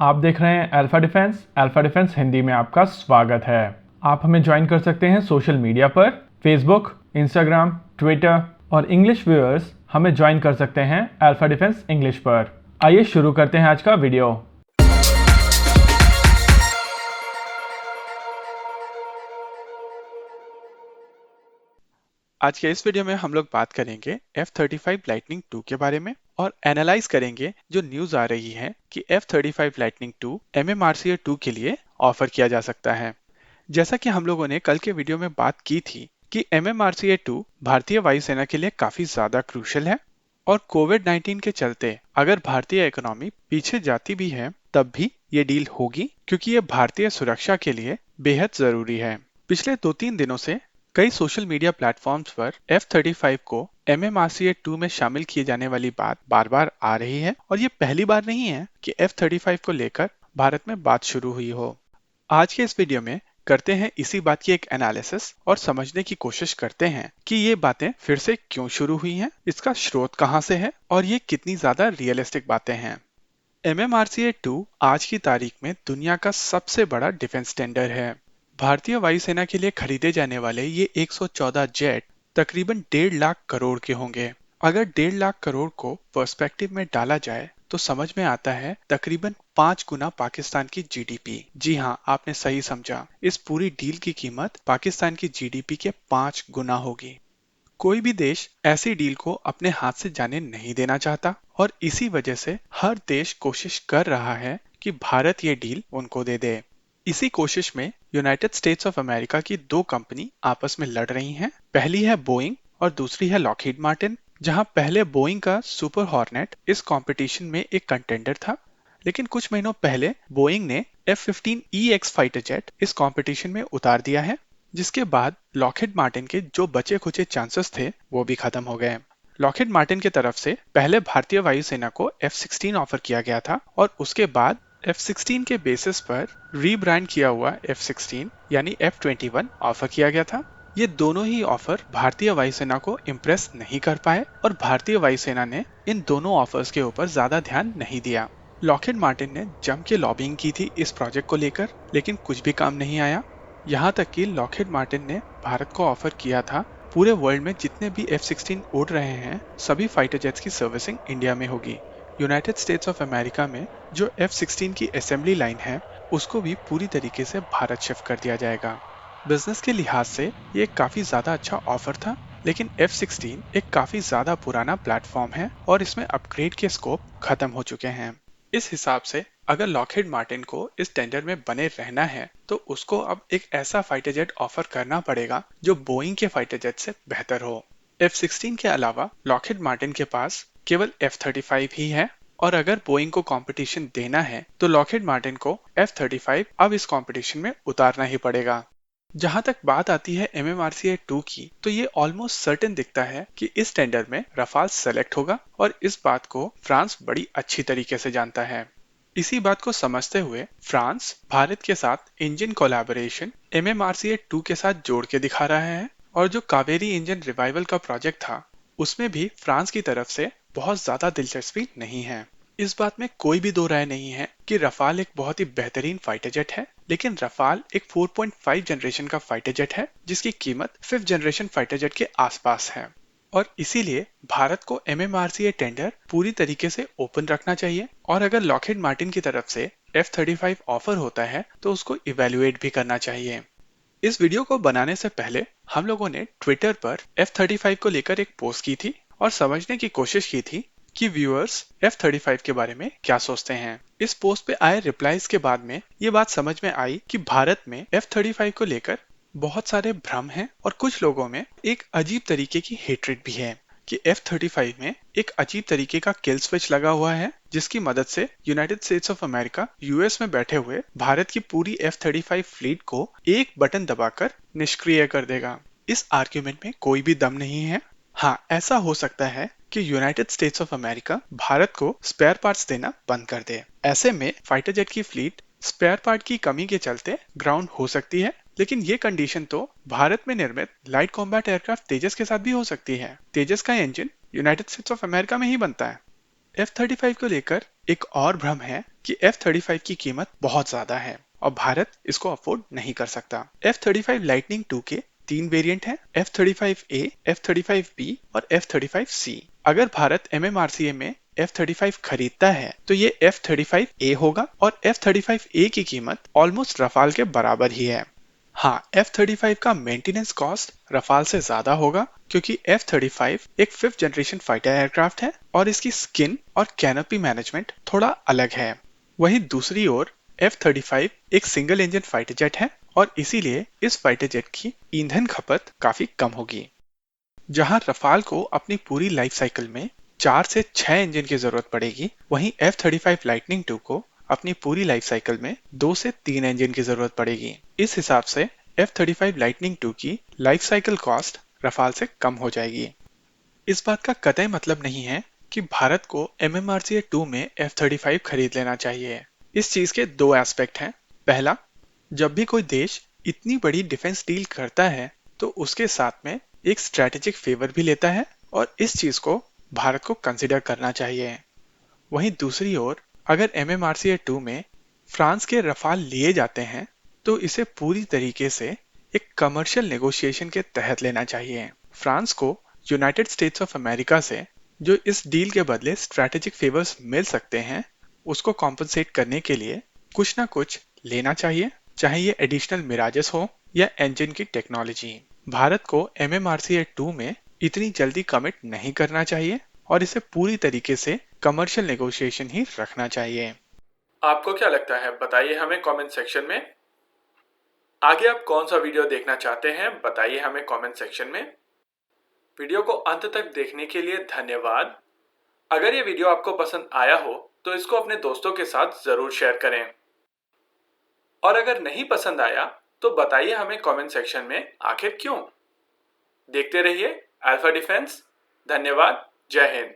आप देख रहे हैं अल्फा डिफेंस हिंदी में आपका स्वागत है। आप हमें ज्वाइन कर सकते हैं सोशल मीडिया पर, फेसबुक, इंस्टाग्राम, ट्विटर और इंग्लिश व्यूअर्स हमें ज्वाइन कर सकते हैं अल्फा डिफेंस इंग्लिश पर। आइए शुरू करते हैं आज का वीडियो। आज के इस वीडियो में हम लोग बात करेंगे F-35 लाइटनिंग 2 के बारे में और एनालाइज करेंगे जो न्यूज आ रही है कि F-35 लाइटनिंग 2 MMRCA 2 के लिए ऑफर किया जा सकता है। जैसा कि हम लोगों ने कल के वीडियो में बात की थी कि MMRCA 2 भारतीय वायुसेना के लिए काफी ज्यादा क्रूशल है और कोविड-19 के चलते अगर भारतीय इकोनॉमी पीछे जाती भी है तब भी ये डील होगी क्योंकि ये भारतीय सुरक्षा के लिए बेहद जरूरी है। पिछले 2-3 दिनों से कई सोशल मीडिया प्लेटफॉर्म्स पर F-35 को MMRCA 2 में शामिल किए जाने वाली बात बार बार आ रही है और ये पहली बार नहीं है कि F-35 को लेकर भारत में बात शुरू हुई हो। आज के इस वीडियो में करते हैं इसी बात की एक एनालिसिस और समझने की कोशिश करते हैं कि ये बातें फिर से क्यों शुरू हुई हैं, इसका स्रोत कहां से है और ये कितनी ज्यादा रियलिस्टिक बातें हैं। MMRCA 2 आज की तारीख में दुनिया का सबसे बड़ा डिफेंस टेंडर है। भारतीय वायुसेना के लिए खरीदे जाने वाले ये 114 जेट तकरीबन 1.5 लाख करोड़ के होंगे। अगर 1.5 लाख करोड़ को पर्सपेक्टिव में डाला जाए तो समझ में आता है तकरीबन 5 गुना पाकिस्तान की जीडीपी। जी हाँ, आपने सही समझा, इस पूरी डील की कीमत पाकिस्तान की जीडीपी के 5 गुना होगी। कोई भी देश ऐसी डील को अपने हाथ से जाने नहीं देना चाहता और इसी वजह से हर देश कोशिश कर रहा है कि भारत ये डील उनको दे दे। इसी कोशिश में यूनाइटेड स्टेट्स ऑफ अमेरिका की 2 कंपनी आपस में लड़ रही हैं। पहली है बोइंग और दूसरी है लॉकहीड मार्टिन। जहां पहले बोइंग का सुपर हॉर्नेट इस कंपटीशन में एक कंटेंडर था, लेकिन कुछ महीनों पहले बोइंग ने F-15EX फाइटर जेट इस कंपटीशन में उतार दिया है, जिसके बाद लॉकहीड मार्टिन के जो बचे खुचे चांसेस थे वो भी खत्म हो गए। लॉकहीड मार्टिन की तरफ से पहले भारतीय वायुसेना को F-16 ऑफर किया गया था और उसके बाद F-16 के बेसिस पर रीब्रांड किया हुआ F-16 यानी F-21 ऑफर किया गया था। ये दोनों ही ऑफर भारतीय वायुसेना को इम्प्रेस नहीं कर पाए और भारतीय वायुसेना ने इन दोनों ऑफर्स के ऊपर ज्यादा ध्यान नहीं दिया। लॉकहीड मार्टिन ने जम के लॉबिंग की थी इस प्रोजेक्ट को लेकर, लेकिन कुछ भी काम नहीं आया। यहाँ तक कि लॉकहीड मार्टिन ने भारत को ऑफर किया था पूरे वर्ल्ड में जितने भी F-16 उड़ रहे हैं सभी फाइटर जेट्स की सर्विसिंग इंडिया में होगी। यूनाइटेड स्टेट्स ऑफ अमेरिका में जो F-16 की असेंबली लाइन है उसको भी पूरी तरीके से भारत शिफ्ट कर दिया जाएगा। बिजनेस के लिहाज से ये काफी ज्यादा अच्छा ऑफर था, लेकिन F-16 एक काफी ज्यादा पुराना प्लेटफॉर्म है और इसमें अपग्रेड के स्कोप खत्म हो चुके हैं। इस हिसाब से अगर लॉकहीड मार्टिन को इस टेंडर में बने रहना है तो उसको अब एक ऐसा फाइटर जेट ऑफर करना पड़ेगा जो बोइंग के फाइटर जेट से बेहतर हो। F-16 के अलावा लॉकहीड मार्टिन के पास केवल F-35 ही है और अगर बोइंग को कंपटीशन देना है तो लॉकहीड मार्टिन को F-35 अब इस कंपटीशन में उतारना ही पड़ेगा। जहां तक बात आती है MMRCA 2 की, तो ये ऑलमोस्ट सर्टेन दिखता है कि इस टेंडर में रफाल सेलेक्ट होगा और इस बात को फ्रांस बड़ी अच्छी तरीके से जानता है। इसी बात को समझते हुए फ्रांस भारत के साथ इंजन कोलैबोरेशन MMRCA 2 के साथ जोड़ के दिखा रहा है और जो कावेरी इंजन रिवाइवल का प्रोजेक्ट था उसमें भी फ्रांस की तरफ से बहुत ज्यादा दिलचस्पी नहीं है। इस बात में कोई भी दो राय नहीं है कि रफाल एक बहुत ही बेहतरीन फाइटर जेट है, लेकिन रफाल एक 4.5 जनरेशन का फाइटर जेट है जिसकी कीमत 5th जनरेशन फाइटर जेट के आसपास है और इसीलिए भारत को MMRCA टेंडर पूरी तरीके से ओपन रखना चाहिए और अगर लॉकहीड मार्टिन की तरफ से F-35 ऑफर होता है तो उसको इवेल्युएट भी करना चाहिए। इस वीडियो को बनाने से पहले हम लोगों ने ट्विटर पर F-35 को लेकर एक पोस्ट की थी और समझने की कोशिश की थी कि व्यूअर्स F-35 के बारे में क्या सोचते हैं। इस पोस्ट पे आए रिप्लाईज के बाद में ये बात समझ में आई कि भारत में F-35 को लेकर बहुत सारे भ्रम हैं और कुछ लोगों में एक अजीब तरीके की हेट्रेड भी है कि F-35 में एक अजीब तरीके का किल स्विच लगा हुआ है जिसकी मदद से United states of America US में बैठे हुए भारत की पूरी F-35 फ्लीट को एक बटन दबाकर निष्क्रिय कर देगा। इस आर्ग्यूमेंट में कोई भी दम नहीं है। हाँ, ऐसा हो सकता है कि United states of America Bharat को स्पेयर पार्ट्स देना बंद कर दे। ऐसे में फाइटर जेट की फ्लीट स्पेयर पार्ट की कमी के चलते ग्राउंड हो सकती है, लेकिन ये कंडीशन तो भारत में निर्मित लाइट कॉम्बैट एयरक्राफ्ट तेजस के साथ भी हो सकती है। तेजस का engine United states of America में ही बनता है। F-35 को लेकर एक और भ्रम है कि F-35 की कीमत बहुत ज्यादा है और भारत इसको अफोर्ड नहीं कर सकता। F-35 लाइटनिंग 2 के 3 वेरिएंट हैं, F-35A, F-35B और F-35C। अगर भारत MMRCA में F-35 खरीदता है तो ये F-35A होगा और F-35A की कीमत ऑलमोस्ट रफाल के बराबर ही है। हाँ, F-35 का मेंटेनेंस कॉस्ट रफाल से ज्यादा होगा क्योंकि F-35 एक 5th जनरेशन फाइटर एयरक्राफ्ट है और इसकी स्किन और कैनोपी मैनेजमेंट थोड़ा अलग है। वहीं दूसरी ओर F-35 एक सिंगल इंजन फाइटर जेट है और इसीलिए इस फाइटर जेट की ईंधन खपत काफी कम होगी। जहां रफाल को अपनी पूरी लाइफ साइकिल में 4 से 6 इंजन की जरूरत पड़ेगी, वहीं F-35 लाइटनिंग 2 को अपनी पूरी लाइफ साइकिल में 2 से 3 इंजन की जरूरत पड़ेगी। इस हिसाब से F-35 लाइटनिंग 2 की लाइफ साइकिल कॉस्ट रफाल से कम हो जाएगी। इस बात का कतई मतलब नहीं है कि भारत को MMRCA 2 में F-35 खरीद लेना चाहिए। इस चीज के दो एस्पेक्ट हैं। पहला, जब भी कोई देश इतनी बड़ी डिफेंस डील करता है तो उसके साथ में एक स्ट्रेटेजिक फेवर भी लेता है और इस चीज को भारत को कंसिडर करना चाहिए। वहीं दूसरी ओर अगर MMRCA 2 में फ्रांस के रफाल लिए जाते हैं तो इसे पूरी तरीके से एक कमर्शियल नेगोशिएशन के तहत लेना चाहिए। फ्रांस को यूनाइटेड स्टेट्स ऑफ अमेरिका से जो इस डील के बदले स्ट्रेटेजिक फेवर्स मिल सकते हैं उसको कॉम्पनसेट करने के लिए कुछ ना कुछ लेना चाहिए, चाहे ये एडिशनल मिराजेस हो या इंजन की टेक्नोलॉजी। भारत को MMRCA 2 में इतनी जल्दी कमिट नहीं करना चाहिए और इसे पूरी तरीके से कमर्शियल नेगोशिएशन ही रखना चाहिए। आपको क्या लगता है, बताइए हमें कमेंट सेक्शन में। आगे आप कौन सा वीडियो देखना चाहते हैं बताइए हमें कमेंट सेक्शन में। वीडियो को अंत तक देखने के लिए धन्यवाद। अगर ये वीडियो आपको पसंद आया हो तो इसको अपने दोस्तों के साथ जरूर शेयर करें और अगर नहीं पसंद आया तो बताइए हमें कमेंट सेक्शन में आखिर क्यों। देखते रहिए अल्फा डिफेंस। धन्यवाद। जय हिंद।